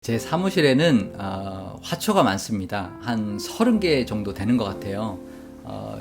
제 사무실에는 화초가 많습니다. 한 30개 정도 되는 것 같아요.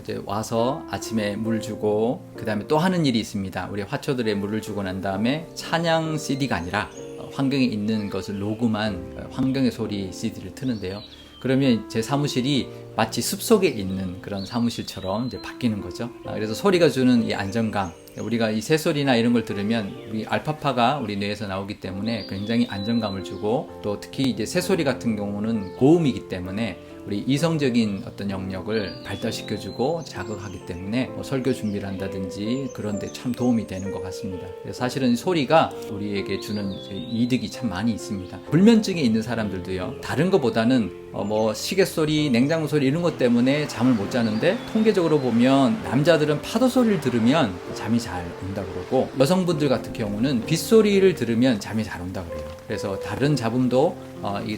이제 와서 아침에 물 주고 그 다음에 또 하는 일이 있습니다. 우리 화초들에 물을 주고 난 다음에 찬양 CD가 아니라 환경에 있는 것을 녹음한 환경의 소리 CD를 트는데요. 그러면 제 사무실이 마치 숲속에 있는 그런 사무실처럼 이제 바뀌는 거죠. 그래서 소리가 주는 이 안정감, 우리가 이 새소리나 이런 걸 들으면 우리 알파파가 우리 뇌에서 나오기 때문에 굉장히 안정감을 주고, 또 특히 이제 새소리 같은 경우는 고음이기 때문에 우리 이성적인 어떤 영역을 발달시켜주고 자극하기 때문에 설교 준비를 한다든지 그런 데 참 도움이 되는 것 같습니다. 사실은 소리가 우리에게 주는 이득이 참 많이 있습니다. 불면증이 있는 사람들도요, 다른 것보다는 시계소리, 냉장고 소리 이런 것 때문에 잠을 못 자는데, 통계적으로 보면 남자들은 파도 소리를 들으면 잠이 잘 온다 그러고, 여성분들 같은 경우는 빗소리를 들으면 잠이 잘 온다 그래요. 그래서 다른 잡음도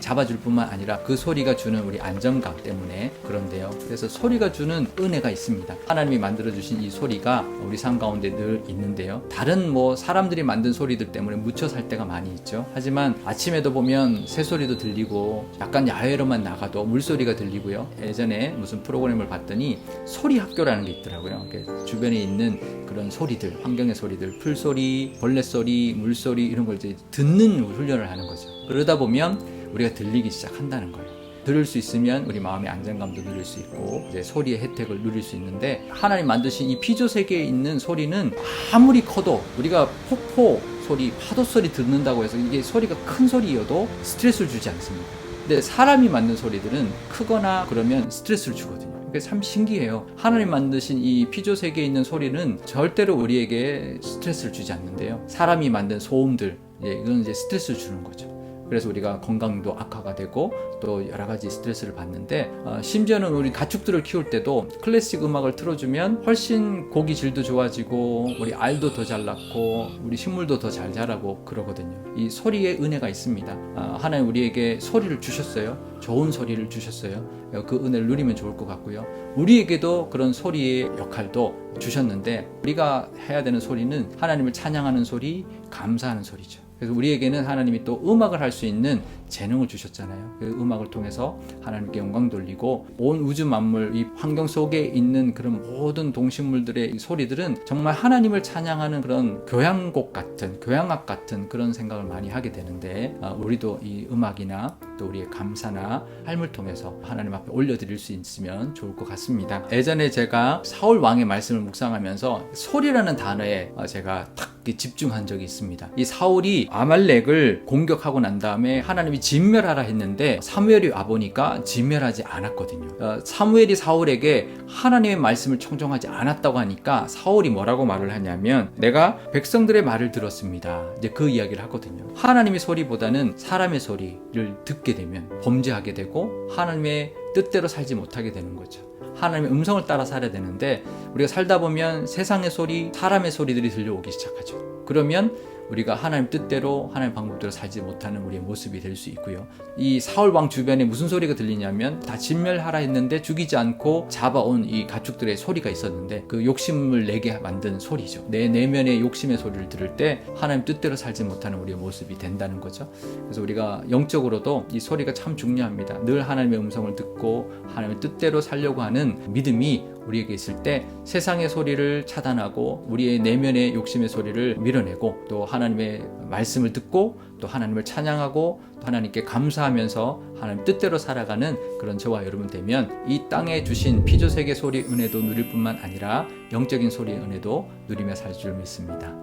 잡아줄 뿐만 아니라 그 소리가 주는 우리 안정감 때문에 그런데요. 그래서 소리가 주는 은혜가 있습니다. 하나님이 만들어주신 이 소리가 우리 삶 가운데 늘 있는데요. 다른 사람들이 만든 소리들 때문에 묻혀 살 때가 많이 있죠. 하지만 아침에도 보면 새소리도 들리고, 약간 야외로만 나가도 물소리가 들리고요. 예전에 무슨 프로그램을 봤더니 소리 학교라는 게 있더라고요. 주변에 있는 그런 소리들, 환경의 소리들, 풀소리, 벌레소리, 물소리 이런 걸 이제 듣는 훈련을 하는 거죠. 그러다 보면 우리가 들리기 시작한다는 거예요. 들을 수 있으면 우리 마음의 안정감도 누릴 수 있고, 이제 소리의 혜택을 누릴 수 있는데, 하나님 만드신 이 피조 세계에 있는 소리는 아무리 커도, 우리가 폭포 소리, 파도 소리 듣는다고 해서 이게 소리가 큰 소리여도 스트레스를 주지 않습니다. 근데 사람이 만든 소리들은 크거나 그러면 스트레스를 주거든요. 그게 참 신기해요. 하나님 만드신 이 피조 세계에 있는 소리는 절대로 우리에게 스트레스를 주지 않는데요. 사람이 만든 소음들, 이건 이제 스트레스를 주는 거죠. 그래서 우리가 건강도 악화가 되고 또 여러 가지 스트레스를 받는데, 심지어는 우리 가축들을 키울 때도 클래식 음악을 틀어주면 훨씬 고기 질도 좋아지고, 우리 알도 더 잘 낳고, 우리 식물도 더 잘 자라고 그러거든요. 이 소리의 은혜가 있습니다. 하나님 우리에게 소리를 주셨어요. 좋은 소리를 주셨어요. 그 은혜를 누리면 좋을 것 같고요. 우리에게도 그런 소리의 역할도 주셨는데, 우리가 해야 되는 소리는 하나님을 찬양하는 소리, 감사하는 소리죠. 그래서 우리에게는 하나님이 또 음악을 할 수 있는 재능을 주셨잖아요. 그 음악을 통해서 하나님께 영광 돌리고, 온 우주 만물, 이 환경 속에 있는 그런 모든 동식물들의 소리들은 정말 하나님을 찬양하는 그런 교향곡 같은, 교향악 같은 그런 생각을 많이 하게 되는데, 우리도 이 음악이나 또 우리의 감사나 삶을 통해서 하나님 앞에 올려드릴 수 있으면 좋을 것 같습니다. 예전에 제가 사울 왕의 말씀을 묵상하면서 소리라는 단어에 제가 딱 집중한 적이 있습니다. 이 사울이 아말렉을 공격하고 난 다음에 하나님이 진멸하라 했는데, 사무엘이 와보니까 진멸하지 않았거든요. 사무엘이 사울에게 하나님의 말씀을 청종하지 않았다고 하니까 사울이 뭐라고 말을 하냐면, 내가 백성들의 말을 들었습니다. 이제 그 이야기를 하거든요. 하나님의 소리보다는 사람의 소리를 듣게 되면 범죄하게 되고, 하나님의 뜻대로 살지 못하게 되는 거죠. 하나님의 음성을 따라 살아야 되는데, 우리가 살다 보면 세상의 소리, 사람의 소리들이 들려오기 시작하죠. 그러면 우리가 하나님 뜻대로, 하나님 방법대로 살지 못하는 우리의 모습이 될 수 있고요. 이 사울 왕 주변에 무슨 소리가 들리냐면, 다 진멸하라 했는데 죽이지 않고 잡아온 이 가축들의 소리가 있었는데, 그 욕심을 내게 만든 소리죠. 내 내면의 욕심의 소리를 들을 때 하나님 뜻대로 살지 못하는 우리의 모습이 된다는 거죠. 그래서 우리가 영적으로도 이 소리가 참 중요합니다. 늘 하나님의 음성을 듣고 하나님의 뜻대로 살려고 하는 믿음이 우리에게 있을 때, 세상의 소리를 차단하고 우리의 내면의 욕심의 소리를 밀어내고, 또 하나님의 말씀을 듣고 또 하나님을 찬양하고 또 하나님께 감사하면서 하나님 뜻대로 살아가는 그런 저와 여러분 되면, 이 땅에 주신 피조세계 소리 은혜도 누릴 뿐만 아니라 영적인 소리의 은혜도 누리며 살 줄 믿습니다.